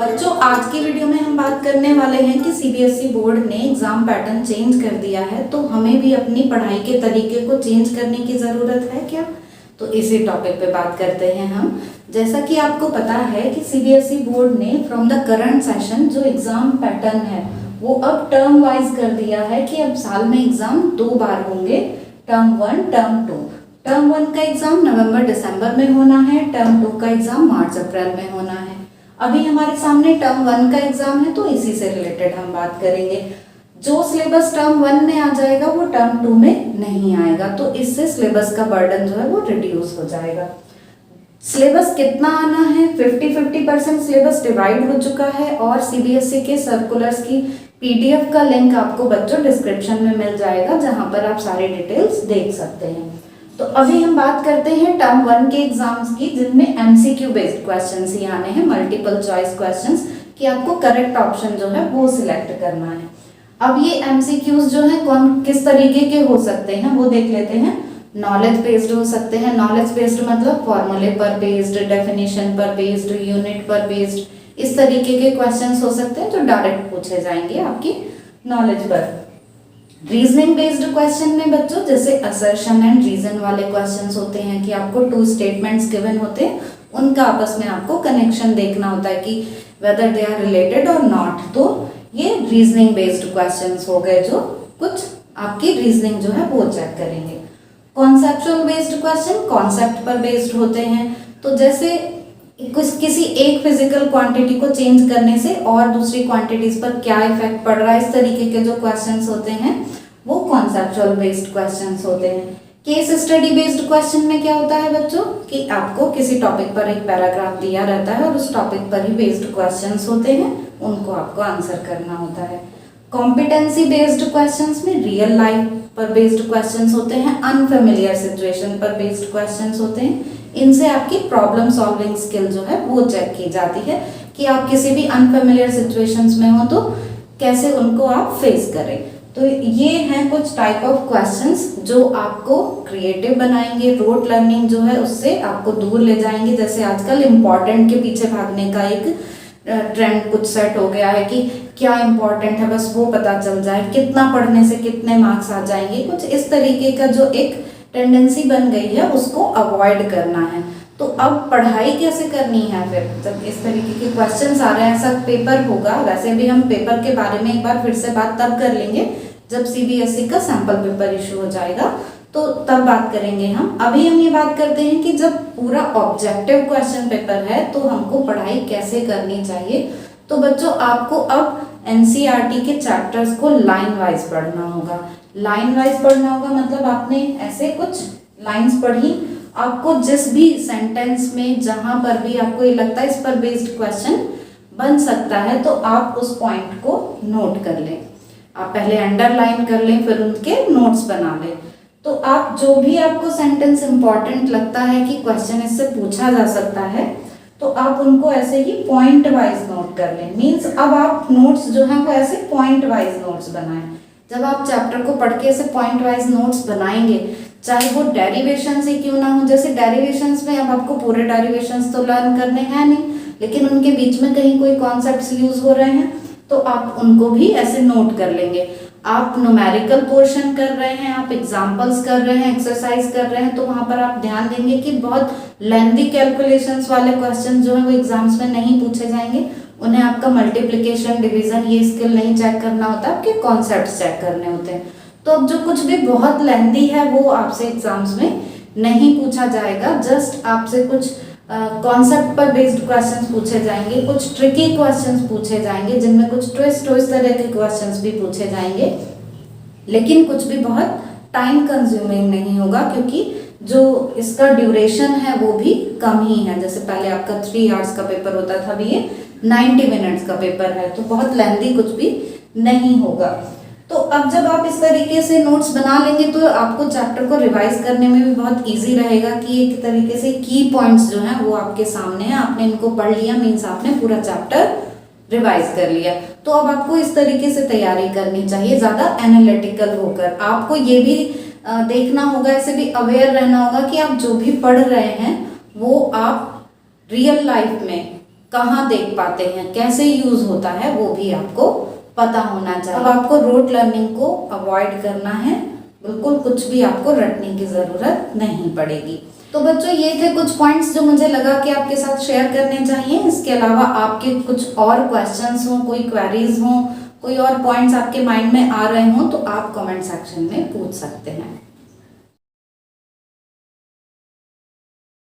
बच्चों, आज की वीडियो में हम बात करने वाले हैं कि सीबीएसई बोर्ड ने एग्जाम पैटर्न चेंज कर दिया है, तो हमें भी अपनी पढ़ाई के तरीके को चेंज करने की ज़रूरत है क्या। तो इसी टॉपिक पे बात करते हैं हम। जैसा कि आपको पता है कि सीबीएसई बोर्ड ने फ्रॉम द करंट सेशन जो एग्जाम पैटर्न है वो अब टर्म वाइज कर दिया है कि अब साल में एग्जाम 2 बार होंगे, टर्म 1, टर्म 2। टर्म 1 का एग्जाम नवंबर दिसंबर में होना है, टर्म 2 का एग्जाम मार्च अप्रैल में होना है। अभी हमारे सामने टर्म 1 का एग्जाम है, तो इसी से रिलेटेड हम बात करेंगे। जो सिलेबस टर्म 1 में आ जाएगा वो टर्म 2 में नहीं आएगा, तो इससे सिलेबस का बर्डन जो है वो रिड्यूस हो जाएगा। सिलेबस कितना आना है? 50-50% सिलेबस डिवाइड हो चुका है और सीबीएसई के सर्कुलर्स की पीडीएफ का लिंक आपको बच्चों डिस्क्रिप्शन में मिल जाएगा, जहां पर आप सारी डिटेल्स देख सकते हैं। तो अभी हम बात करते हैं टर्म 1 के एग्जाम्स की, जिनमें एमसीक्यू बेस्ड क्वेश्चंस ही आने हैं, मल्टीपल चॉइस क्वेश्चंस, कि आपको करेक्ट ऑप्शन जो है वो सिलेक्ट करना है। अब ये एमसीक्यूज जो है किस तरीके के हो सकते हैं वो देख लेते हैं। नॉलेज बेस्ड हो सकते हैं। नॉलेज बेस्ड मतलब फॉर्मूले पर बेस्ड, डेफिनेशन पर बेस्ड, यूनिट पर बेस्ड, इस तरीके के क्वेश्चंस हो सकते हैं जो डायरेक्ट पूछे जाएंगे आपकी नॉलेज पर। रीजनिंग बेस्ड क्वेश्चन में बच्चों जैसे असर्शन एंड रीजन वाले क्वेश्चंस होते हैं कि आपको 2 स्टेटमेंट्स गिवन होते हैं, उनका आपस में आपको कनेक्शन देखना होता है कि वेदर दे आर रिलेटेड और नॉट। तो ये रीजनिंग बेस्ड क्वेश्चंस हो गए जो कुछ आपकी रीजनिंग जो है वो चेक करेंगे। कॉन्सेप्चुअल बेस्ड क्वेश्चन कॉन्सेप्ट पर बेस्ड होते हैं, तो जैसे किसी एक फिजिकल क्वांटिटी को चेंज करने से और दूसरी क्वांटिटीज पर क्या इफेक्ट पड़ रहा है, इस तरीके के जो क्वेश्चंस होते हैं वो कॉन्सेप्चुअल बेस्ड क्वेश्चंस होते हैं। केस स्टडी बेस्ड क्वेश्चन में क्या होता है बच्चों कि आपको किसी टॉपिक पर एक पैराग्राफ दिया रहता है और उस टॉपिक पर ही बेस्ड क्वेश्चंस होते हैं, उनको आपको आंसर करना होता है। कॉम्पिटेंसी बेस्ड क्वेश्चंस में रियल लाइफ पर बेस्ड क्वेश्चंस होते हैं, अनफेमिलियर सिचुएशन पर बेस्ड क्वेश्चंस होते हैं। इनसे आपकी प्रॉब्लम सॉल्विंग स्किल जो है वो चेक की जाती है कि आप किसी भी अनफेमिलियर सिचुएशंस में हो तो कैसे उनको आप फेस करें। तो ये हैं कुछ टाइप ऑफ क्वेश्चंस जो आपको क्रिएटिव बनाएंगे, रोट लर्निंग जो है उससे आपको दूर ले जाएंगे। जैसे आजकल इम्पोर्टेंट के पीछे भागने का एक ट्रेंड कुछ सेट हो गया है कि क्या इम्पोर्टेंट है बस वो पता चल जाए, कितना पढ़ने से कितने मार्क्स आ जाएंगे, कुछ इस तरीके का जो एक टेंडेंसी बन गई है उसको अवॉइड करना है। तो अब पढ़ाई कैसे करनी है फिर जब इस तरीके के क्वेश्चंस आ रहे हैं, ऐसा पेपर होगा। वैसे भी हम पेपर के बारे में एक बार फिर से बात तब कर लेंगे जब सीबीएसई का सैंपल पेपर इशू हो जाएगा, तो तब बात करेंगे हम। अभी हम ये बात करते हैं कि जब पूरा ऑब्जेक्टिव क्वेश्चन पेपर है तो हमको पढ़ाई कैसे करनी चाहिए। तो बच्चों आपको अब एनसीईआरटी के चैप्टर्स को लाइन वाइज पढ़ना होगा। लाइन वाइज पढ़ना होगा मतलब आपने ऐसे कुछ लाइंस पढ़ी, आपको जिस भी सेंटेंस में जहां पर भी आपको ये लगता है इस पर बेस्ड क्वेश्चन बन सकता है तो आप उस पॉइंट को नोट कर लें। आप पहले अंडरलाइन कर लें, फिर उनके नोट्स बना लें। तो आप जो भी आपको सेंटेंस इंपॉर्टेंट लगता है कि क्वेश्चन इससे पूछा जा सकता है, तो आप उनको ऐसे ही पॉइंट वाइज नोट कर लें। मीन्स अब आप नोट्स जो हैं वो ऐसे पॉइंट वाइज नोट्स बनाएं। जब आप चैप्टर को पढ़ के ऐसे पॉइंट वाइज नोट्स बनाएंगे, चाहे वो डेरिवेशन से क्यों ना हो, जैसे डेरिवेशंस में अब आपको पूरे डेरिवेशंस तो लर्न करने हैं नहीं, लेकिन उनके बीच में कहीं कोई कॉन्सेप्ट्स यूज हो रहे हैं तो आप उनको भी ऐसे नोट कर लेंगे। आप न्यूमेरिकल पोर्शन कर रहे हैं, आप एग्जाम्पल्स कर रहे हैं, एक्सरसाइज कर रहे हैं, तो वहां पर आप ध्यान देंगे कि बहुत लेंथी कैलकुलेशंस वाले क्वेश्चन जो है वो एग्जाम्स में नहीं पूछे जाएंगे। उन्हें आपका मल्टीप्लिकेशन, डिवीजन ये स्किल नहीं चेक करना होता, आपके कॉन्सेप्ट्स चेक करने होते हैं। तो अब जो कुछ भी बहुत लेंथी है वो आपसे एग्जाम्स में नहीं पूछा जाएगा। जस्ट आपसे कुछ कॉन्सेप्ट पर बेस्ड क्वेश्चंस पूछे जाएंगे, कुछ ट्रिकी क्वेश्चंस पूछे जाएंगे जिनमें कुछ ट्विस्ट हो, इस तरह के क्वेश्चंस भी पूछे जाएंगे, लेकिन कुछ भी बहुत टाइम कंज्यूमिंग नहीं होगा क्योंकि जो इसका ड्यूरेशन है वो भी कम ही है। जैसे पहले आपका 3 आवर्स का पेपर होता था, अभी ये 90 मिनट्स का पेपर है, तो बहुत लेंथी कुछ भी नहीं होगा। तो अब जब आप इस तरीके से नोट्स बना लेंगे तो आपको चैप्टर को रिवाइज करने में भी बहुत इजी रहेगा कि एक तरीके से की पॉइंट्स जो हैं वो आपके सामने हैं, आपने इनको पढ़ लिया, मीन्स आपने पूरा चैप्टर रिवाइज कर लिया। तो अब आपको इस तरीके से तैयारी करनी चाहिए, ज़्यादा एनालिटिकल होकर। आपको ये भी देखना होगा, ऐसे भी अवेयर रहना होगा कि आप जो भी पढ़ रहे हैं वो आप रियल लाइफ में कहाँ देख पाते हैं, कैसे यूज़ होता है, वो भी आपको पता होना चाहिए। अब आपको रोट लर्निंग को अवॉइड करना है, बिल्कुल कुछ भी आपको रटने की ज़रूरत नहीं पड़ेगी। तो बच्चों ये थे कुछ पॉइंट्स जो मुझे लगा कि आपके साथ शेयर करने चाहिए। इसके अलावा आपके कुछ और क्वेश्चंस हों, कोई क्वेरीज हों, कोई और पॉइंट्स आपके माइंड में आ रहे हों तो आप कमेंट सेक्शन में पूछ सकते हैं।